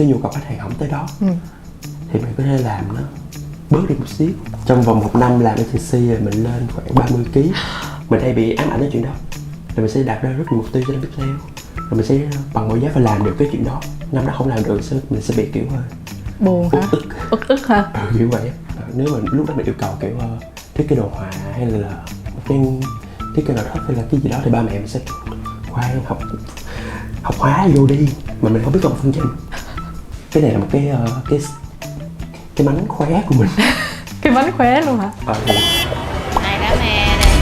cái nhu cầu khách hàng không tới đó thì mình có thể làm nó bớt đi một xíu. Trong vòng 1 năm làm agency rồi mình lên khoảng 30 kg. Mình hay bị ám ảnh cái chuyện đó, rồi mình sẽ đặt ra rất nhiều mục tiêu cho năm tiếp theo, rồi mình sẽ bằng mọi giá phải làm được cái chuyện đó. Năm đó không làm được mình sẽ bị kiểu buồn hả? Ức hả? Kiểu vậy. Nếu mà lúc đó mình yêu cầu kiểu thiết kế đồ họa hay là một cái thiết kế nội thất hay là cái gì đó thì ba mẹ mình sẽ khoan học hóa vô đi, mà mình không biết con phương trình. Cái này là một cái mánh khóe của mình. Cái mánh khóe luôn hả? Thì... Này đá me đây.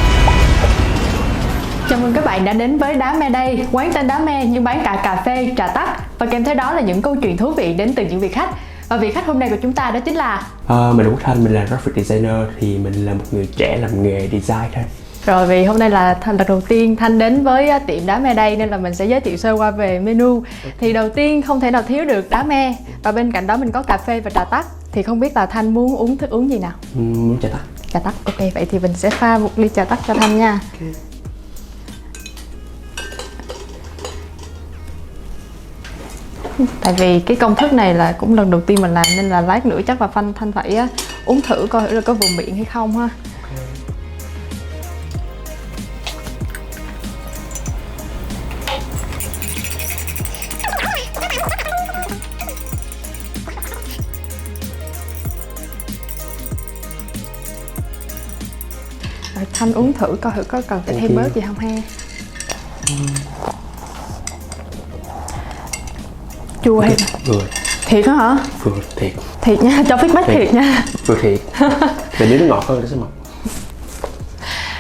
Chào mừng các bạn đã đến với Đá Me đây, quán tên Đá Me nhưng bán cả cà phê, trà tắc và kèm theo đó là những câu chuyện thú vị đến từ những vị khách. Và vị khách hôm nay của chúng ta đó chính là mình là Quốc Thanh, mình là graphic designer, thì mình là một người trẻ làm nghề design thôi. Rồi vì hôm nay là lần đầu tiên Thanh đến với tiệm Đá Me đây nên là mình sẽ giới thiệu sơ qua về menu. Thì đầu tiên không thể nào thiếu được đá me, và bên cạnh đó mình có cà phê và trà tắc. Thì không biết là Thanh muốn uống thức uống gì nào? Muốn trà tắc. Trà tắc, ok, vậy thì mình sẽ pha một ly trà tắc cho Thanh nha. Okay. Tại vì cái công thức này là cũng lần đầu tiên mình làm nên là lát nữa chắc là Thanh phải uống thử coi là có vừa miệng hay không ha. Rồi Thanh uống thử coi thử có cần phải thêm bớt gì không ha. Chua hay là vừa thiệt đó hả? vừa thiệt. Thiệt nha, cho feedback thiệt nha. Vừa thiệt. Và nếu nó ngọt hơn thì sẽ mặn.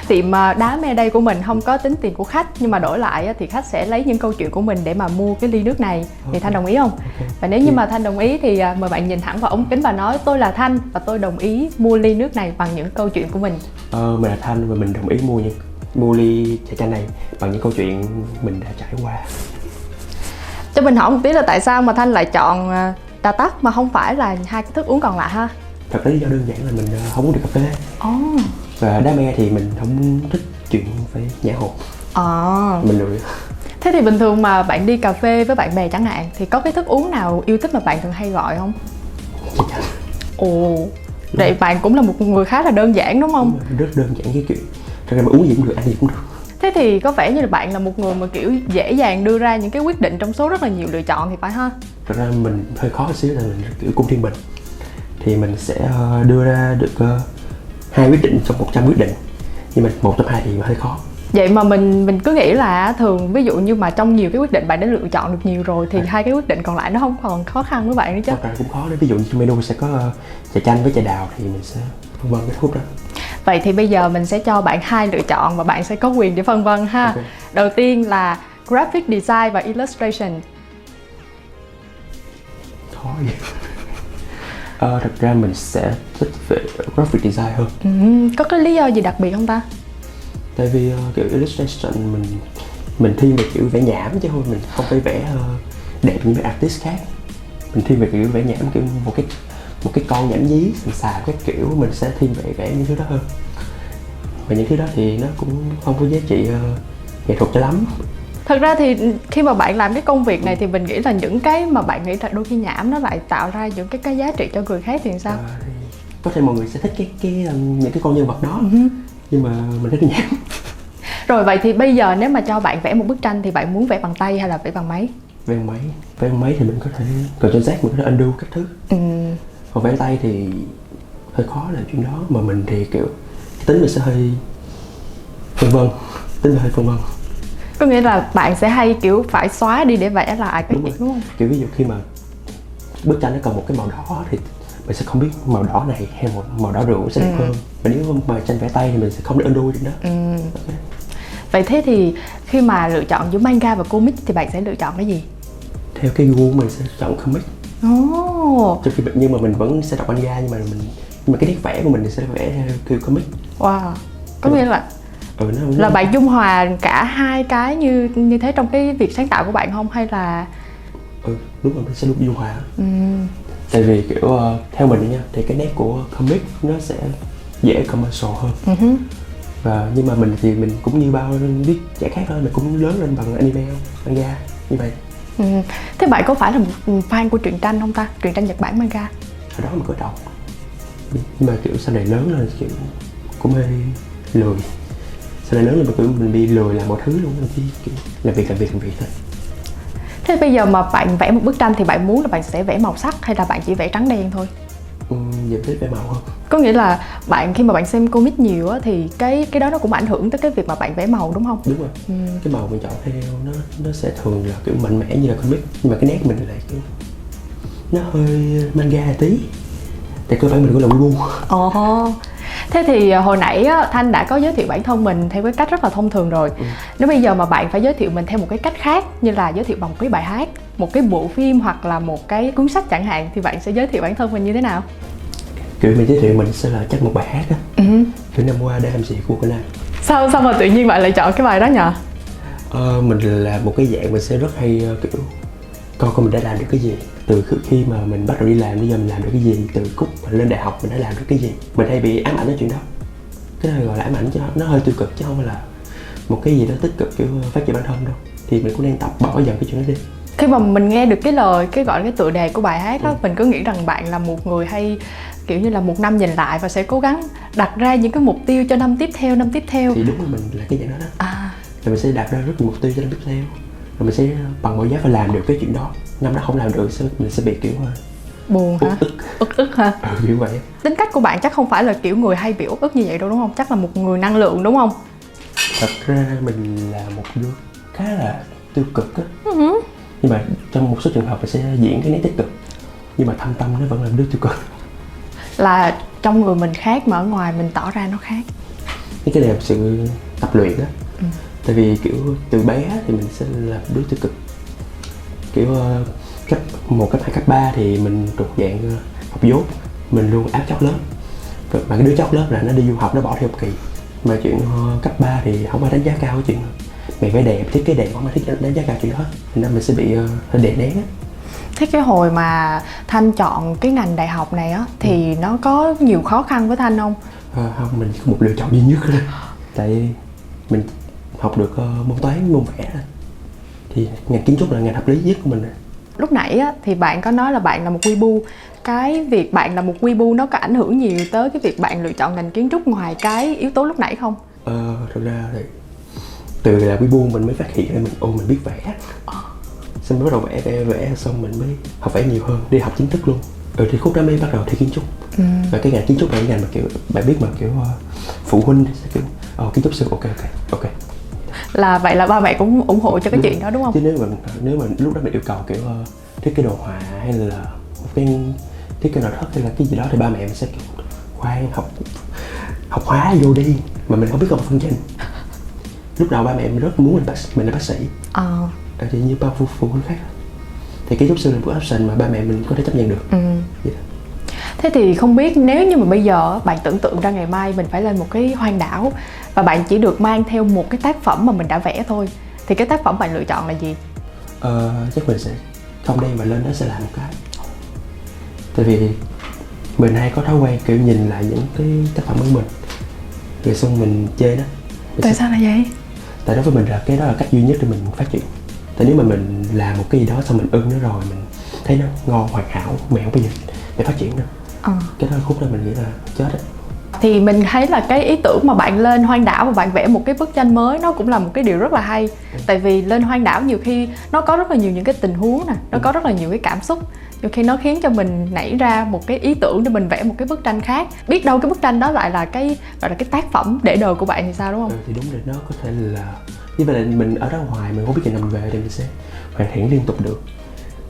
Tiệm Đá Me đây của mình không có tính tiền của khách, nhưng mà đổi lại thì khách sẽ lấy những câu chuyện của mình để mà mua cái ly nước này. Thì Thanh đồng ý không? Và nếu như mà Thanh đồng ý thì mời bạn nhìn thẳng vào ống kính và nói tôi là Thanh và tôi đồng ý mua ly nước này bằng những câu chuyện của mình. Mình là Thanh và mình đồng ý mua ly trà chanh này bằng những câu chuyện mình đã trải qua. Cho mình hỏi một tí là tại sao mà Thanh lại chọn trà tắc mà không phải là hai cái thức uống còn lại ha? Thật ra lý do đơn giản là mình không uống được cà phê. Và đá me thì mình không thích chuyện phải nhả hột. Mình lười. Thế thì bình thường mà bạn đi cà phê với bạn bè chẳng hạn thì có cái thức uống nào yêu thích mà bạn thường hay gọi không? Trà chanh. Ồ, vậy bạn cũng là một người khá là đơn giản đúng không? Rất đơn giản cái kiểu. Thật ra mà uống gì cũng được, ăn gì cũng được. Thế thì có vẻ như là bạn là một người mà kiểu dễ dàng đưa ra những cái quyết định trong số rất là nhiều lựa chọn thì phải ha? Thật ra mình hơi khó một xíu là mình kiểu cung thiên bình. Thì mình sẽ đưa ra được 2 quyết định trong 100 quyết định. Nhưng mà 1 trong 2 thì hơi khó. Vậy mà mình cứ nghĩ là thường ví dụ như mà trong nhiều cái quyết định bạn đã lựa chọn được nhiều rồi thì 2 cái quyết định còn lại nó không còn khó khăn với bạn nữa chứ? Thật ra cũng khó đấy, ví dụ như trong menu sẽ có trà chanh với trà đào thì mình sẽ phân vân cái thuốc đó. Vậy thì bây giờ mình sẽ cho bạn 2 lựa chọn và bạn sẽ có quyền để phân vân ha. Okay. Đầu tiên là graphic design và illustration. Khó vậy. Thật ra mình sẽ thích về graphic design hơn. Có cái lý do gì đặc biệt không ta? Tại vì kiểu illustration mình thiên về kiểu vẽ nhảm chứ không, mình không phải vẽ đẹp như mấy artist khác. Mình thiên về kiểu vẽ nhảm, kiểu một cái con nhảm nhí sần sà các kiểu, mình sẽ thiên về vẽ những thứ đó hơn. Và những thứ đó thì nó cũng không có giá trị nghệ thuật cho lắm. Thật ra thì khi mà bạn làm cái công việc này thì mình nghĩ là những cái mà bạn nghĩ là đôi khi nhảm nó lại tạo ra những cái giá trị cho người khác thì sao? Có thể mọi người sẽ thích những cái con nhân vật đó, nhưng mà mình thích nhảm. Rồi vậy thì bây giờ nếu mà cho bạn vẽ một bức tranh thì bạn muốn vẽ bằng tay hay là vẽ bằng máy? Vẽ bằng máy thì mình có thể Ctrl Z, mình có thể undo các thứ. Còn vẽ tay thì hơi khó làm chuyện đó, mà mình thì kiểu tính mình sẽ hơi phân vân. Có nghĩa là bạn sẽ hay kiểu phải xóa đi để vẽ lại cái chuyện đúng không? Kiểu ví dụ khi mà bức tranh nó cần một cái màu đỏ thì mình sẽ không biết màu đỏ này hay màu đỏ rượu sẽ đẹp hơn. Và nếu mà tranh vẽ tay thì mình sẽ không để undo chuyện đó. Okay. Vậy thế thì khi mà lựa chọn giữa manga và comic thì bạn sẽ lựa chọn cái gì? Theo cái gu mình sẽ chọn comic. Nhưng mà mình vẫn sẽ đọc manga, nhưng mà cái nét vẽ của mình thì sẽ vẽ theo kiểu comic. Wow. Có nghĩa là bạn dung hòa cả hai cái như thế trong cái việc sáng tạo của bạn không, hay là đúng rồi, mình sẽ luôn dung hòa. Tại vì kiểu theo mình nha, thì cái nét của comic nó sẽ dễ commercial hơn. Và nhưng mà mình thì mình cũng như bao viết trẻ khác thôi, mình cũng lớn lên bằng anime manga như vậy. Thế bạn có phải là một fan của truyện tranh không ta? Truyện tranh Nhật Bản manga? Hồi đó mình có đọc, nhưng mà kiểu sau này lớn lên kiểu cũng hơi lười. Sau này lớn lên kiểu mình bị lười làm mọi thứ luôn, mình chỉ kiểu làm việc thôi. Thế bây giờ mà bạn vẽ một bức tranh thì bạn muốn là bạn sẽ vẽ màu sắc hay là bạn chỉ vẽ trắng đen thôi? Giờ thích vẽ màu hơn. Có nghĩa là bạn khi mà bạn xem comic nhiều á thì cái đó nó cũng ảnh hưởng tới cái việc mà bạn vẽ màu đúng không? Đúng rồi. Cái màu mình chọn theo nó sẽ thường là kiểu mạnh mẽ như là comic, nhưng mà cái nét mình lại kiểu nó hơi manga tí. Tại cơ bản mình cũng là weebu. Ồ. Thế thì hồi nãy á, Thanh đã có giới thiệu bản thân mình theo cái cách rất là thông thường rồi. Nếu bây giờ mà bạn phải giới thiệu mình theo một cái cách khác, như là giới thiệu bằng một cái bài hát, một cái bộ phim hoặc là một cái cuốn sách chẳng hạn, thì bạn sẽ giới thiệu bản thân mình như thế nào? Kiểu mình giới thiệu mình sẽ là chắc một bài hát á. Kiểu năm qua đã làm gì của Nam. Sao mà tự nhiên bạn lại chọn cái bài đó nhờ? Mình là một cái dạng mình sẽ rất hay kiểu coi mình đã làm được cái gì từ khi mà mình bắt đầu đi làm, bây giờ mình làm được cái gì, từ lúc mà lên đại học mình đã làm được cái gì. Mình hay bị ám ảnh ở chuyện đó, cái đó gọi là ám ảnh chứ nó hơi tiêu cực chứ không phải là một cái gì đó tích cực kiểu phát triển bản thân đâu. Thì mình cũng đang tập bỏ dần cái chuyện đó đi. Khi mà mình nghe được cái lời, cái gọi là cái tựa đề của bài hát đó, mình cứ nghĩ rằng bạn là một người hay kiểu như là một năm nhìn lại và sẽ cố gắng đặt ra những cái mục tiêu cho năm tiếp theo. Thì đúng là mình là cái dạng đó đó. Rồi mình sẽ đặt ra rất nhiều mục tiêu cho năm tiếp theo, rồi mình sẽ bằng mọi giá phải làm được cái chuyện đó. Năm đó không làm được mình sẽ bị kiểu buồn hả? Ức hả? Kiểu vậy. Tính cách của bạn chắc không phải là kiểu người hay bị ức như vậy đâu đúng không? Chắc là một người năng lượng đúng không? Thật ra mình là một đứa khá là tiêu cực á. Nhưng mà trong một số trường hợp mình sẽ diễn cái nét tích cực, nhưng mà thâm tâm nó vẫn là đứa tiêu cực. Là trong người mình khác mà ở ngoài mình tỏ ra nó khác. Cái này là sự tập luyện á. Tại vì kiểu từ bé thì mình sẽ là đứa tiêu cực. Kiểu cấp 1, cấp 2, cấp 3 thì mình thuộc dạng học dốt. Mình luôn áp chót lớp. Mà cái đứa chót lớp là nó đi du học, nó bỏ thi học kỳ. Mà chuyện cấp 3 thì không ai đánh giá cao cái chuyện mày vẽ đẹp, thiết kế đẹp, không ai thích đánh giá cao chuyện đó. Nên mình sẽ bị hơi đè nén á. Thế cái hồi mà Thanh chọn cái ngành đại học này á thì nó có nhiều khó khăn với Thanh không? Không, mình có một lựa chọn duy nhất thôi. Tại mình học được môn toán, môn vẽ thôi. Thì ngành kiến trúc là ngành hợp lý nhất của mình. Lúc nãy á, thì bạn có nói là bạn là một weebu. Cái việc bạn là một weebu nó có ảnh hưởng nhiều tới cái việc bạn lựa chọn ngành kiến trúc ngoài cái yếu tố lúc nãy không? Thực ra thì từ là weebu mình mới phát hiện ra mình biết vẽ. Xong mới bắt đầu vẽ xong mình mới học vẽ nhiều hơn, đi học chính thức luôn. Thì khúc đó mới bắt đầu thi kiến trúc. Và cái ngành kiến trúc là cái ngành mà kiểu bạn biết mà kiểu phụ huynh sẽ kiểu kiến trúc sư ok. Là vậy là ba mẹ cũng ủng hộ cho cái chuyện đó đúng không? Chứ nếu mà lúc đó mình yêu cầu kiểu thiết kế đồ họa hay là một cái thiết kế nội thất hay là cái gì đó thì ba mẹ mình sẽ kiểu khoan học hóa vô đi, mà mình không biết công phân trình. Lúc đầu ba mẹ mình rất muốn mình là bác sĩ. Thì như bao phụ huynh khác thì kiến trúc sư là một option mà ba mẹ mình có thể chấp nhận được. Vậy đó. Thế thì không biết nếu như mà bây giờ bạn tưởng tượng ra ngày mai mình phải lên một cái hoang đảo và bạn chỉ được mang theo một cái tác phẩm mà mình đã vẽ thôi, thì cái tác phẩm bạn lựa chọn là gì? Chắc mình sẽ không đem và lên đó sẽ làm một cái. Tại vì mình hay có thói quen kiểu nhìn lại những cái tác phẩm của mình rồi xong mình chê đó. Tại sao là vậy? Tại đối với mình là cái đó là cách duy nhất để mình phát triển. Tại nếu mà mình làm một cái gì đó xong mình ưng nó rồi, mình thấy nó ngon hoàn hảo, mẹ không bao giờ để phát triển nữa. Cái đó khúc đó mình nghĩ là chết đấy. Thì mình thấy là cái ý tưởng mà bạn lên hoang đảo và bạn vẽ một cái bức tranh mới nó cũng là một cái điều rất là hay. Tại vì lên hoang đảo nhiều khi nó có rất là nhiều những cái tình huống nè, nó có rất là nhiều cái cảm xúc. Nhiều khi nó khiến cho mình nảy ra một cái ý tưởng để mình vẽ một cái bức tranh khác. Biết đâu cái bức tranh đó lại là cái gọi là cái tác phẩm để đời của bạn thì sao đúng không? Thì đúng rồi, nó có thể là như vậy là mình ở đó hoài mình không biết chừng nào mình về thì mình sẽ hoàn thiện liên tục được.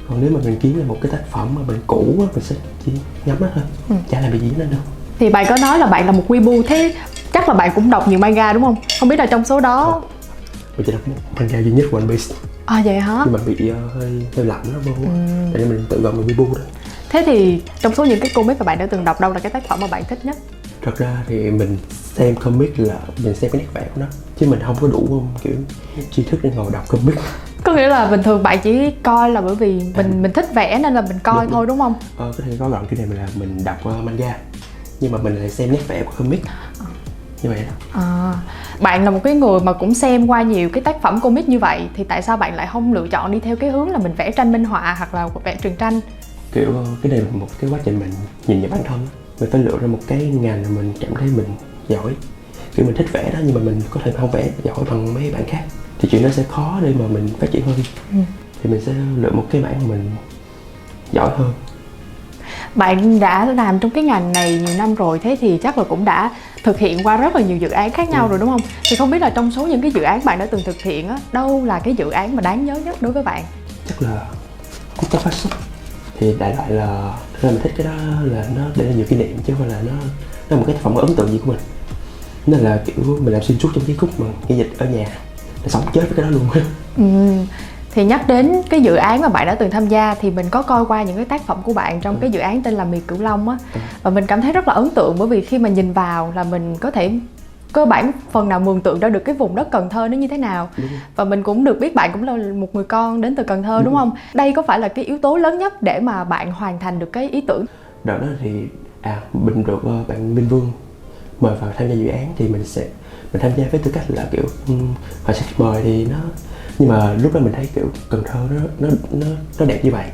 Còn nếu mà mình kiếm ra một cái tác phẩm mà mình cũ á, mình sẽ chỉ nhắm mắt thôi, chả làm gì nữa đâu. Thì bạn có nói là bạn là một weebu, thế chắc là bạn cũng đọc nhiều manga đúng không? Không biết là trong số đó mình chỉ đọc một manga duy nhất One Piece. Vậy hả? Nhưng mà bị hơi lạnh nó vô. Tại nên mình tự gọi mình weebu đó. Thế thì trong số những cái comic mà bạn đã từng đọc, đâu là cái tác phẩm mà bạn thích nhất? Thật ra thì mình xem comic là mình xem cái nét vẽ của nó, chứ mình không có đủ kiểu tri thức để ngồi đọc comic. Có nghĩa là bình thường bạn chỉ coi là bởi vì mình thích vẽ nên là mình coi thôi đúng không? Có thể có gọn cái này là mình đọc manga nhưng mà mình lại xem nét vẽ của comic. như vậy đó. Bạn là một cái người mà cũng xem qua nhiều cái tác phẩm comic như vậy, thì tại sao bạn lại không lựa chọn đi theo cái hướng là mình vẽ tranh minh họa hoặc là vẽ truyện tranh? Kiểu cái này là một cái quá trình mình nhìn nhận bản thân, mình phải lựa ra một cái ngành mà mình cảm thấy mình giỏi. Kiểu mình thích vẽ đó, nhưng mà mình có thể không vẽ giỏi bằng mấy bạn khác thì chuyện nó sẽ khó để mà mình phát triển hơn. Thì mình sẽ lựa một cái mảng mà mình giỏi hơn. Bạn đã làm trong cái ngành này nhiều năm rồi, thế thì chắc là cũng đã thực hiện qua rất là nhiều dự án khác nhau rồi đúng không? Thì không biết là trong số những cái dự án bạn đã từng thực hiện á, đâu là cái dự án mà đáng nhớ nhất đối với bạn? Chắc là cút tóc phát xuất. Thì đại loại là thực ra mình thích cái đó là nó để lại nhiều kỷ niệm, chứ không phải là nó là một cái tác phẩm ấn tượng gì của mình. Nên là kiểu mình làm xuyên suốt trong cái khúc mà cái dịch ở nhà, là sống chết với cái đó luôn á. Thì nhắc đến cái dự án mà bạn đã từng tham gia thì mình có coi qua những cái tác phẩm của bạn trong cái dự án tên là Miệt Cửu Long á. Và mình cảm thấy rất là ấn tượng, bởi vì khi mà nhìn vào là mình có thể cơ bản phần nào mường tượng ra được cái vùng đất Cần Thơ nó như thế nào. Và mình cũng được biết bạn cũng là một người con đến từ Cần Thơ đúng không? Đây có phải là cái yếu tố lớn nhất để mà bạn hoàn thành được cái ý tưởng? Đợt đó thì mình được bạn Minh Vương mời vào tham gia dự án, thì mình tham gia với tư cách là kiểu họ sẽ mời thì nó, nhưng mà lúc đó mình thấy kiểu Cần Thơ nó đẹp như vậy,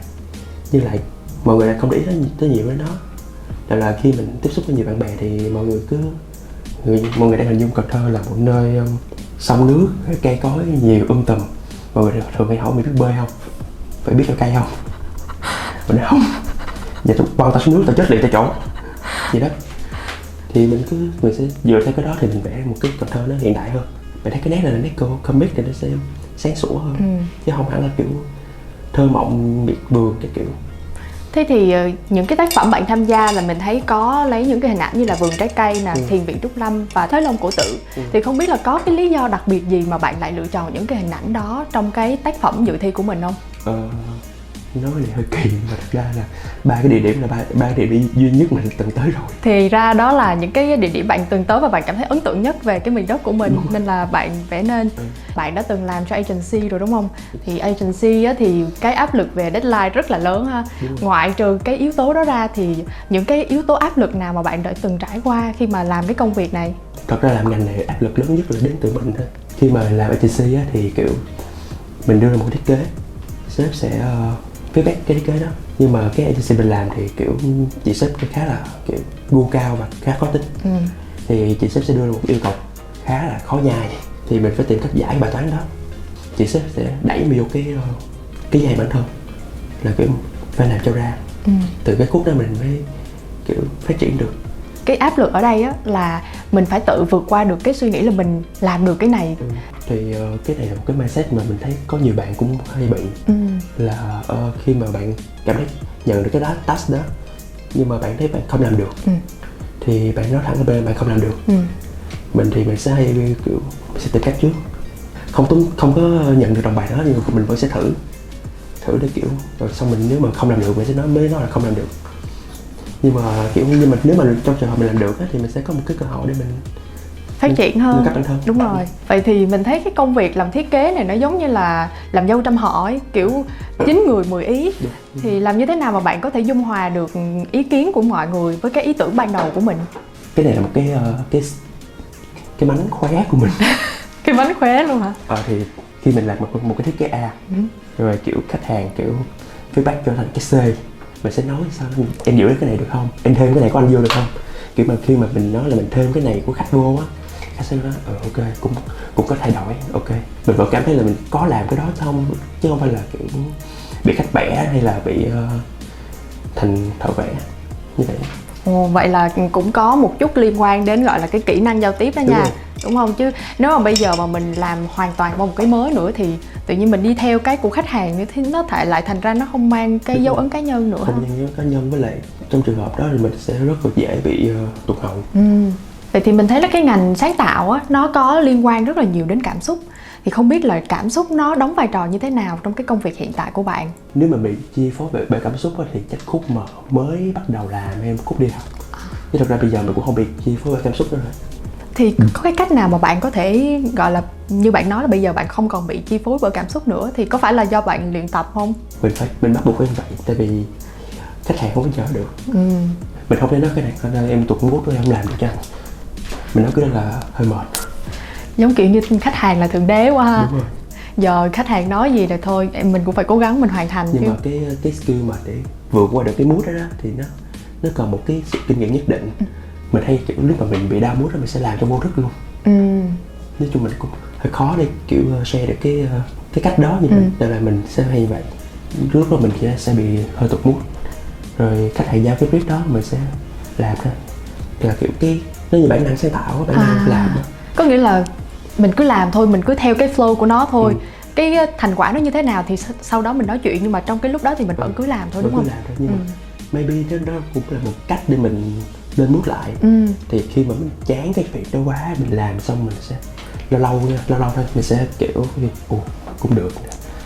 nhưng lại mọi người lại không để ý tới nhiều với nó. Là khi mình tiếp xúc với nhiều bạn bè thì mọi người đang hình dung Cần Thơ là một nơi sông nước, cây cối nhiều tùm. Mọi người thường hay hỏi mình biết bơi không, phải biết cây không. Mình nói không, giờ tao bao tao xuống nước tao chết liền tại chỗ gì đó. Thì mình sẽ dựa theo cái đó thì mình vẽ một cái Cần Thơ nó hiện đại hơn. Mình thấy cái nét này là nét comic thì nó sẽ sáng sủa hơn, chứ không hẳn là kiểu thơ mộng miệt vườn cái kiểu. Thế thì những cái tác phẩm bạn tham gia là mình thấy có lấy những cái hình ảnh như là vườn trái cây nè, thiền viện Trúc Lâm và Thới Long Cổ Tự. Thì không biết là có cái lý do đặc biệt gì mà bạn lại lựa chọn những cái hình ảnh đó trong cái tác phẩm dự thi của mình không? Nói này hơi kỳ, mà thật ra là ba cái địa điểm là ba địa điểm duy nhất mà mình từng tới rồi. Thì ra đó là những cái địa điểm bạn từng tới và bạn cảm thấy ấn tượng nhất về cái miền đất của mình, nên là bạn vẽ nên. Bạn đã từng làm cho agency rồi đúng không? Thì agency á, thì cái áp lực về deadline rất là lớn ha. Ngoại trừ cái yếu tố đó ra thì những cái yếu tố áp lực nào mà bạn đã từng trải qua khi mà làm cái công việc này? Thật ra làm ngành này áp lực lớn nhất là đến từ mình thôi. Khi mà làm agency á, thì kiểu mình đưa ra một thiết kế, sếp sẽ feedback cái thiết kế đó, nhưng mà cái agency mình làm thì kiểu chị sếp khá là kiểu gu cao và khá khó tính. Thì chị sếp sẽ đưa ra một yêu cầu khá là khó nhai, thì mình phải tìm cách giải bài toán đó. Chị sếp sẽ đẩy mình vô cái dây bản thân, là kiểu phải làm cho ra. Từ cái khúc đó mình mới kiểu phát triển được. Cái áp lực ở đây á là mình phải tự vượt qua được cái suy nghĩ là mình làm được cái này. Thì cái này là một cái mindset mà mình thấy có nhiều bạn cũng hay bị. Là khi mà bạn cảm thấy nhận được cái task đó, nhưng mà bạn thấy bạn không làm được, thì bạn nói thẳng ở bên bạn không làm được. Mình thì mình sẽ hay kiểu mình sẽ tìm cách trước, không có nhận được đồng bài đó, nhưng mà mình vẫn sẽ thử để kiểu rồi xong mình nếu mà không làm được mình sẽ nói là không làm được. Nhưng mà nếu mà trong trường hợp mình làm được á, thì mình sẽ có một cái cơ hội để mình phát triển hơn. Cách bản thân. Đúng rồi. Vậy thì mình thấy cái công việc làm thiết kế này nó giống như là làm dâu trăm họ ấy, kiểu 9 người 10 ý. Thì làm như thế nào mà bạn có thể dung hòa được ý kiến của mọi người với cái ý tưởng ban đầu của mình? Cái này là một cái mánh khóe của mình. Cái mánh khóe luôn hả? Thì khi mình làm một cái thiết kế A, rồi kiểu khách hàng kiểu feedback cho thành cái C, mình sẽ nói sao em giữ cái này được không, em thêm cái này của anh vô được không. Kiểu mà khi mà mình nói là mình thêm cái này của khách vô á, khách sẽ nói ok, cũng có thay đổi, ok. Mình vẫn cảm thấy là mình có làm cái đó không, chứ không phải là kiểu bị khách bẻ hay là bị thành thợ vẽ như vậy. Vậy là cũng có một chút liên quan đến gọi là cái kỹ năng giao tiếp đó nha. Đúng không? Chứ nếu mà bây giờ mà mình làm hoàn toàn một cái mới nữa thì tự nhiên mình đi theo cái của khách hàng thì nó lại thành ra nó không mang cái dấu ấn cá nhân nữa. Không mang dấu ấn cá nhân, với lại trong trường hợp đó thì mình sẽ rất là dễ bị tụt hậu. Vậy thì mình thấy là cái ngành sáng tạo á, nó có liên quan rất là nhiều đến cảm xúc. Thì không biết là cảm xúc nó đóng vai trò như thế nào trong cái công việc hiện tại của bạn? Nếu mà bị chi phối bởi cảm xúc á, thì chắc khúc mà mới bắt đầu làm em khúc đi học. Chứ thật ra bây giờ mình cũng không bị chi phối bởi cảm xúc nữa rồi. Thì có cái cách nào mà bạn có thể gọi là như bạn nói là bây giờ bạn không còn bị chi phối bởi cảm xúc nữa, thì có phải là do bạn luyện tập không? Mình bắt buộc phải như vậy, tại vì khách hàng không có chờ được. Mình không thể nói cái này em tụt guốc rồi em không làm được cho anh. mình nói cái đó là hơi mệt. Giống kiểu như khách hàng là thượng đế quá ha. Đúng rồi. Giờ khách hàng nói gì là thôi mình cũng phải cố gắng mình hoàn thành Nhưng chứ. mà cái skill mà để vượt qua được cái mood đó, thì nó cần một cái sự kinh nghiệm nhất định. Mình hay kiểu lúc mà mình bị down mood đó mình sẽ làm cho vô thức luôn. Nói chung mình cũng hơi khó để kiểu share được cái cách đó, nhưng mà nên là mình sẽ hay như vậy. Lúc đó mình sẽ bị hơi tụt mood, rồi khách hàng giao cái brief đó mình sẽ làm thôi. Là kiểu nó như bản năng sáng tạo, bản năng làm đó. Có nghĩa là mình cứ làm thôi, mình cứ theo cái flow của nó thôi. Cái thành quả nó như thế nào thì sau đó mình nói chuyện, nhưng mà trong cái lúc đó thì mình vẫn cứ làm thôi, đúng không? Cứ làm thôi, nhưng mà maybe đó cũng là một cách để mình lên mood lại. Thì khi mà mình chán cái việc đó quá, mình làm xong mình sẽ lâu thôi mình sẽ kiểu cũng được.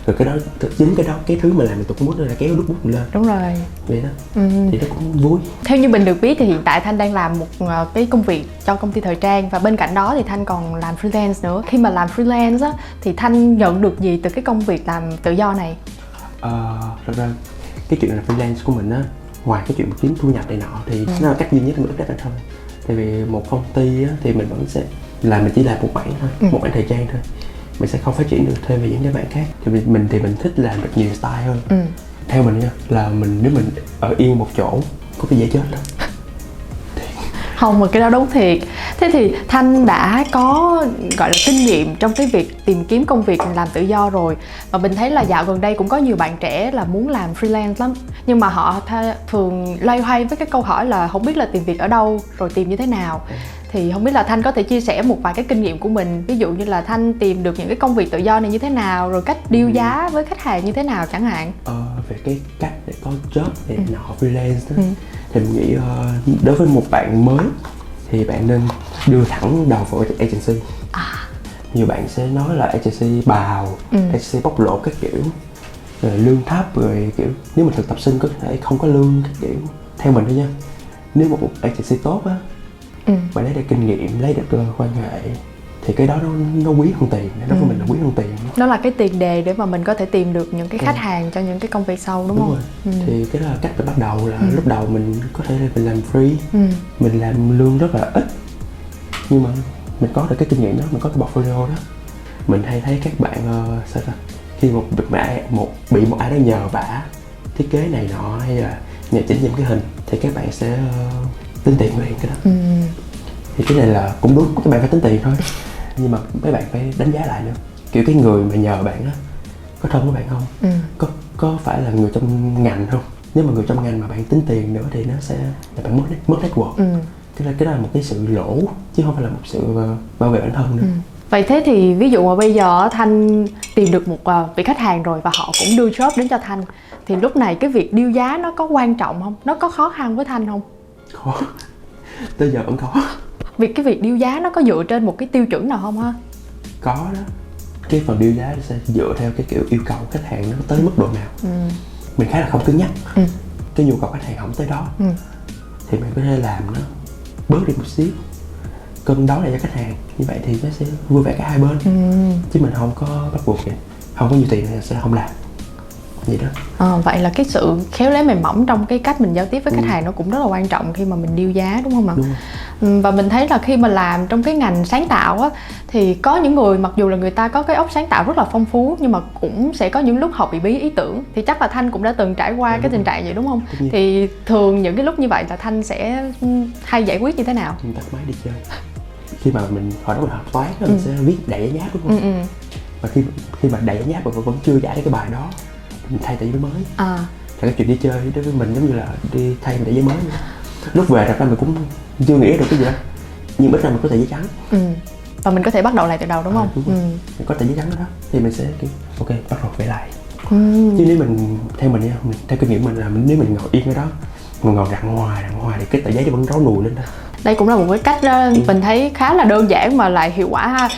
Rồi cái đó chính cái thứ mà làm mình tụt mood là kéo nút bút lên. Đúng rồi. Vậy đó. Thì nó cũng vui. Theo như mình được biết thì hiện tại Thanh đang làm một cái công việc cho công ty thời trang, và bên cạnh đó thì Thanh còn làm freelance nữa. Khi mà làm freelance á thì Thanh nhận được gì từ cái công việc làm tự do này? Thật ra cái chuyện là freelance của mình á, ngoài cái chuyện kiếm thu nhập này nọ thì nó là cách duy nhất để mình update thôi. Tại vì một công ty á, thì mình vẫn sẽ mình chỉ làm một mảng thôi, một mảng thời trang thôi. Mình sẽ không phát triển được thêm về những cái mảng khác. Thì mình thích làm được nhiều style hơn. Theo mình nha, là nếu mình ở yên một chỗ có cái dễ chết lắm. Không, mà cái đó đúng thiệt. Thế thì Thanh đã có gọi là kinh nghiệm trong cái việc tìm kiếm công việc làm tự do rồi. Và mình thấy là dạo gần đây cũng có nhiều bạn trẻ là muốn làm freelance lắm. Nhưng mà họ thường loay hoay với cái câu hỏi là không biết là tìm việc ở đâu, rồi tìm như thế nào. Thì không biết là Thanh có thể chia sẻ một vài cái kinh nghiệm của mình. Ví dụ như là Thanh tìm được những cái công việc tự do này như thế nào, rồi cách deal giá với khách hàng như thế nào chẳng hạn. Về cái cách để có job này nọ freelance đó, thì mình nghĩ đối với một bạn mới thì bạn nên đưa thẳng đầu vào agency. Nhiều bạn sẽ nói là agency bào, agency bóc lột các kiểu, rồi lương thấp, rồi kiểu nếu mình thực tập sinh có thể không có lương các kiểu. Theo mình thôi nha, nếu một agency tốt á, bạn lấy được kinh nghiệm, lấy được quan hệ thì cái đó nó quý hơn tiền. Đối với mình là quý hơn tiền. Đó là cái tiền đề để mà mình có thể tìm được những cái khách hàng cho những cái công việc sau, đúng không? Rồi. Thì cái đó là cách mình bắt đầu, là lúc đầu mình có thể là mình làm free, mình làm lương rất là ít, nhưng mà mình có được cái kinh nghiệm đó, mình có cái portfolio đó. Mình hay thấy các bạn khi bị một ai đó nhờ vả thiết kế này nọ hay là nhờ chỉnh thêm cái hình thì các bạn sẽ tính tiền liền cái đó. Thì cái này là cũng đúng, các bạn phải tính tiền thôi, nhưng mà mấy bạn phải đánh giá lại nữa, kiểu cái người mà nhờ bạn á có thân với bạn không, có phải là người trong ngành không. Nếu mà người trong ngành mà bạn tính tiền nữa thì nó sẽ là bạn mất network. Cái đó là một cái sự lỗ chứ không phải là một sự bảo vệ bản thân nữa. Vậy thế thì ví dụ mà bây giờ Thanh tìm được một vị khách hàng rồi và họ cũng đưa job đến cho Thanh, thì lúc này cái việc deal giá nó có quan trọng không? Nó có khó khăn với Thanh không? Khó. Tới giờ vẫn khó. Cái việc deal giá nó có dựa trên một cái tiêu chuẩn nào không ha? Có đó. Cái phần deal giá sẽ dựa theo cái kiểu yêu cầu khách hàng nó tới mức độ nào. Mình khá là không cứng nhắc. Cái nhu cầu khách hàng không tới đó thì mình có thể làm nó bớt đi một xíu, cân đối lại cho khách hàng. Như vậy thì nó sẽ vui vẻ cả hai bên. Chứ mình không có bắt buộc vậy. Không có nhiều tiền thì sẽ không làm vậy đó. Vậy là cái sự khéo léo mềm mỏng trong cái cách mình giao tiếp với khách hàng nó cũng rất là quan trọng khi mà mình deal giá, đúng không ạ? Và mình thấy là khi mà làm trong cái ngành sáng tạo á, thì có những người mặc dù là người ta có cái óc sáng tạo rất là phong phú, nhưng mà cũng sẽ có những lúc họ bị bí ý tưởng. Thì chắc là Thanh cũng đã từng trải qua cái tình trạng vậy, đúng không? Thì thường những cái lúc như vậy là Thanh sẽ hay giải quyết như thế nào? Mình tắt máy đi chơi. Khi mà hồi đó mình học toán mình sẽ viết đầy giấy nháp, đúng không? Và khi mà đầy giấy nháp mà vẫn chưa giải được cái bài đó, mình thay tờ giấy mới. Thì cái chuyện đi chơi đối với mình giống như là đi thay tờ giấy mới. Lúc về thật ra mình cũng chưa nghĩ được cái gì đó, nhưng ít ra mình có tờ giấy trắng. Và mình có thể bắt đầu lại từ đầu, đúng không? Đúng rồi. Mình có tờ giấy trắng đó thì mình sẽ ok bắt đầu vẽ lại. Chứ nếu mình theo kinh nghiệm mình là nếu mình ngồi yên ở đó, mình ngồi rặn hoài thì cái tờ giấy nó vẫn rối nùi lên đó. Đây cũng là một cái cách mình thấy khá là đơn giản mà lại hiệu quả ha.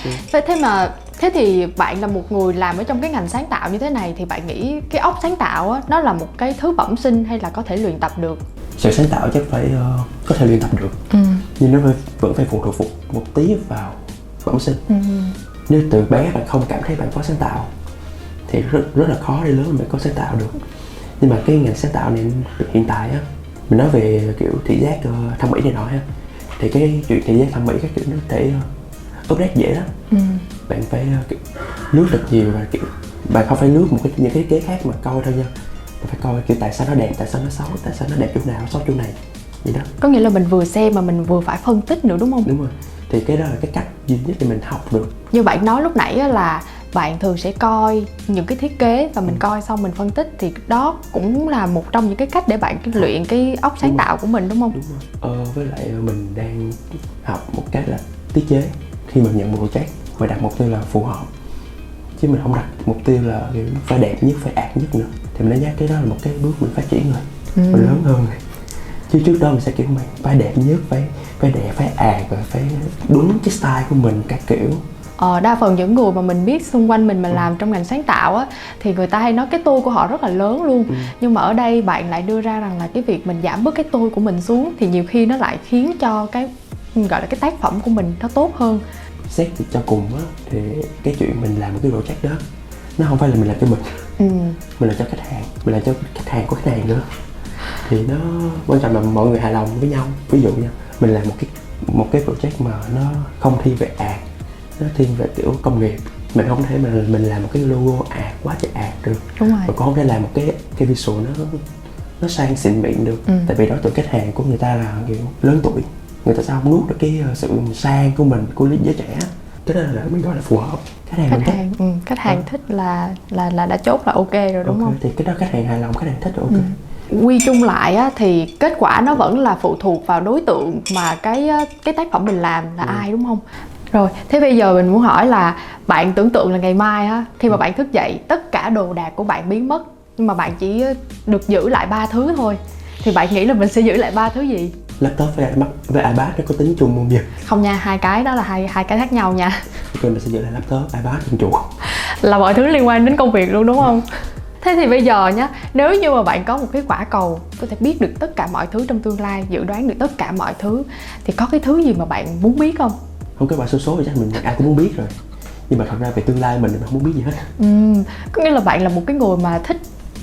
Thế thì bạn là một người làm ở trong cái ngành sáng tạo như thế này, thì bạn nghĩ cái óc sáng tạo á, nó là một cái thứ bẩm sinh hay là có thể luyện tập được? Sự sáng tạo chắc phải có thể luyện tập được, nhưng nó vẫn phải phụ thuộc một tí vào bẩm sinh. Nếu từ bé bạn không cảm thấy bạn có sáng tạo thì rất là khó để lớn mình có sáng tạo được. Nhưng mà cái ngành sáng tạo này hiện tại á, mình nói về kiểu thị giác thẩm mỹ này nọ ha, Thì cái chuyện thời gian thẩm mỹ các kiểu nó có thể update dễ lắm. Bạn phải kiểu lướt thật nhiều và kiểu bạn không phải lướt những cái kế khác mà coi thôi nha. Bạn phải coi kiểu tại sao nó đẹp, tại sao nó xấu, tại sao nó đẹp chỗ nào, xấu chỗ này vậy đó. Có nghĩa là mình vừa xem mà mình vừa phải phân tích nữa đúng không? Đúng rồi. Thì cái đó là cái cách duy nhất để mình học được. Như bạn nói lúc nãy á, là bạn thường sẽ coi những cái thiết kế và mình coi xong mình phân tích, thì đó cũng là một trong những cái cách để bạn luyện cái óc sáng tạo của mình đúng không? Đúng rồi. Với lại mình đang học một cái là tiết chế. Khi mà nhận một project phải đặt mục tiêu là phù hợp, chứ mình không đặt mục tiêu là kiểu phải đẹp nhất, phải ạt nhất nữa. Thì mình đánh giá cái đó là một cái bước mình phát triển rồi, mình lớn hơn rồi. Chứ trước đó mình sẽ kiểu mình phải đẹp nhất, phải đẹp, phải ạt và phải đúng cái style của mình các kiểu. Đa phần những người mà mình biết xung quanh mình mà làm trong ngành sáng tạo á, thì người ta hay nói cái tôi của họ rất là lớn luôn. Nhưng mà ở đây bạn lại đưa ra rằng là cái việc mình giảm bớt cái tôi của mình xuống thì nhiều khi nó lại khiến cho cái gọi là cái tác phẩm của mình nó tốt hơn. Xét cho cùng á, thì cái chuyện mình làm một cái project đó nó không phải là mình làm cho mình, mình làm cho khách hàng, mình làm cho khách hàng của khách hàng nữa. Thì nó quan trọng là mọi người hài lòng với nhau. Ví dụ nha, mình làm một cái project mà nó không thiên về art, nó thiên về kiểu công nghiệp, mình không thể mà mình làm một cái logo art quá trời art được. Đúng rồi. Và cũng không thể làm một cái visual nó sang xịn mịn được. Tại vì đối tượng khách hàng của người ta là kiểu lớn tuổi, người ta sao không nuốt được cái sự sang của mình, của giới trẻ. Cái đó là mình gọi là phù hợp. Khách hàng thích là đã chốt là ok rồi đúng không? Thì cái đó khách hàng hài lòng, khách hàng thích rồi ok. Quy chung lại á, thì kết quả nó vẫn là phụ thuộc vào đối tượng mà cái tác phẩm mình làm là ai đúng không? Rồi, thế bây giờ mình muốn hỏi là bạn tưởng tượng là ngày mai á, khi mà bạn thức dậy tất cả đồ đạc của bạn biến mất, nhưng mà bạn chỉ được giữ lại 3 thứ thôi, thì bạn nghĩ là mình sẽ giữ lại 3 thứ gì? Laptop với iPad nó có tính chung không vậy? Không nha, hai cái đó là hai cái khác nhau nha. Ok, mình sẽ giữ lại laptop, iPad, chân chuột. Là mọi thứ liên quan đến công việc luôn đúng không? Thế thì bây giờ nhá, nếu như mà bạn có một cái quả cầu có thể biết được tất cả mọi thứ trong tương lai, dự đoán được tất cả mọi thứ, thì có cái thứ gì mà bạn muốn biết không? Không, cái quả số thì chắc mình ai cũng muốn biết rồi. Nhưng mà thật ra về tương lai mình không muốn biết gì hết. Có nghĩa là bạn là một cái người mà thích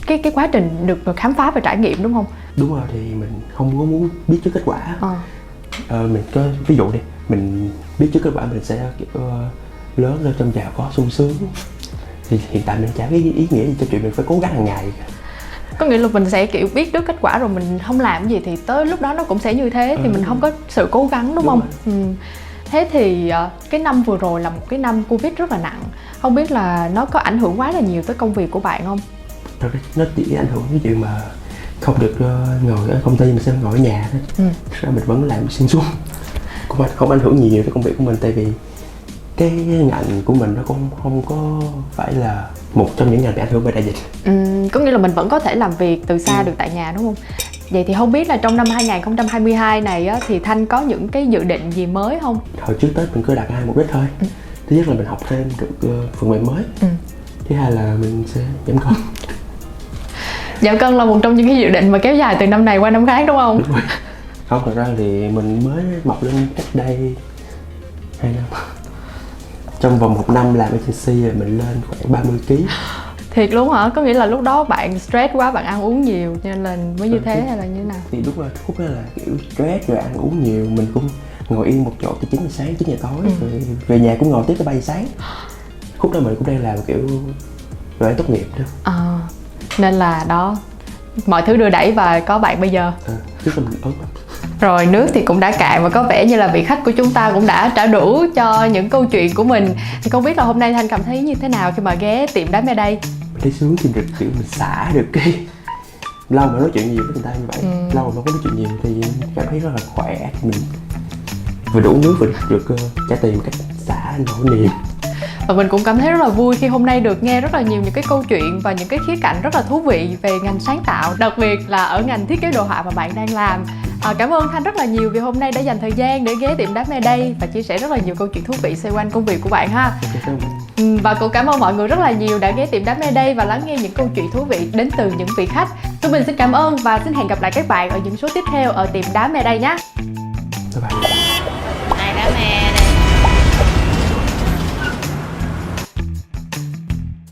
cái quá trình được khám phá và trải nghiệm đúng không? Đúng rồi, thì mình không có muốn biết trước kết quả. Mình có ví dụ đi, mình biết trước kết quả mình sẽ kiểu lớn lên trong giàu có sung sướng. Thì hiện tại mình chả cái ý nghĩa gì cho chuyện mình phải cố gắng hàng ngày. Có nghĩa là mình sẽ kiểu biết trước kết quả rồi mình không làm gì thì tới lúc đó nó cũng sẽ như thế, thì mình không có sự cố gắng đúng không? Thế thì cái năm vừa rồi là một cái năm Covid rất là nặng, không biết là nó có ảnh hưởng quá là nhiều tới công việc của bạn không? Thật ra nó chỉ ảnh hưởng cái chuyện mà không được ngồi ở công ty, mình sẽ ngồi ở nhà thôi. Thật ra mình vẫn làm xuyên suốt, cũng không ảnh hưởng nhiều tới công việc của mình, tại vì cái ngành của mình nó cũng không có phải là một trong những ngành bị ảnh hưởng bởi đại dịch. Có nghĩa là mình vẫn có thể làm việc từ xa được tại nhà đúng không? Vậy thì không biết là trong năm 2022 này á, thì Thanh có những cái dự định gì mới không? Hồi trước Tết mình cứ đặt 2 mục đích thôi. Thứ nhất là mình học thêm được phần mềm mới. Thứ hai là mình sẽ giảm cân. Giảm cân là một trong những cái dự định mà kéo dài từ năm này qua năm khác đúng không? Đúng rồi. Không, thật ra thì mình mới mọc lên cách đây 2 năm. Trong vòng 1 năm làm agency rồi mình lên khoảng 30 kg. Thiệt luôn hả? Có nghĩa là lúc đó bạn stress quá, bạn ăn uống nhiều nên là mới như thế hay là như thế nào? Thì đúng rồi, khúc đó là kiểu stress rồi ăn uống nhiều, mình cũng ngồi yên một chỗ từ 9 giờ sáng 9 giờ tối, rồi về nhà cũng ngồi tiếp tới 3 giờ sáng. Khúc đó mình cũng đang làm kiểu rồi tốt nghiệp đó. Nên là đó, mọi thứ đưa đẩy và có bạn bây giờ. Trước là mình ớn lắm. Rồi nước thì cũng đã cạn và có vẻ như là vị khách của chúng ta cũng đã trả đủ cho những câu chuyện của mình. Thì không biết là hôm nay Thanh cảm thấy như thế nào khi mà ghé tiệm Đam Mê đây? Mình thấy sướng khi được kiểu mình xả được cái lâu mà nói chuyện nhiều với người ta như vậy, lâu mà không có nói chuyện nhiều thì cảm thấy rất là khỏe. Mình vừa đủ nước vừa được trả tiền một cách xả nỗi niềm. Và mình cũng cảm thấy rất là vui khi hôm nay được nghe rất là nhiều những cái câu chuyện và những cái khía cạnh rất là thú vị về ngành sáng tạo, đặc biệt là ở ngành thiết kế đồ họa mà bạn đang làm. Cảm ơn Thanh rất là nhiều vì hôm nay đã dành thời gian để ghé tiệm Đam Mê đây và chia sẻ rất là nhiều câu chuyện thú vị xoay quanh công việc của bạn ha. Và cũng cảm ơn mọi người rất là nhiều đã ghé tiệm Đam Mê đây và lắng nghe những câu chuyện thú vị đến từ những vị khách. Tụi mình xin cảm ơn và xin hẹn gặp lại các bạn ở những số tiếp theo ở tiệm Đam Mê đây nhé.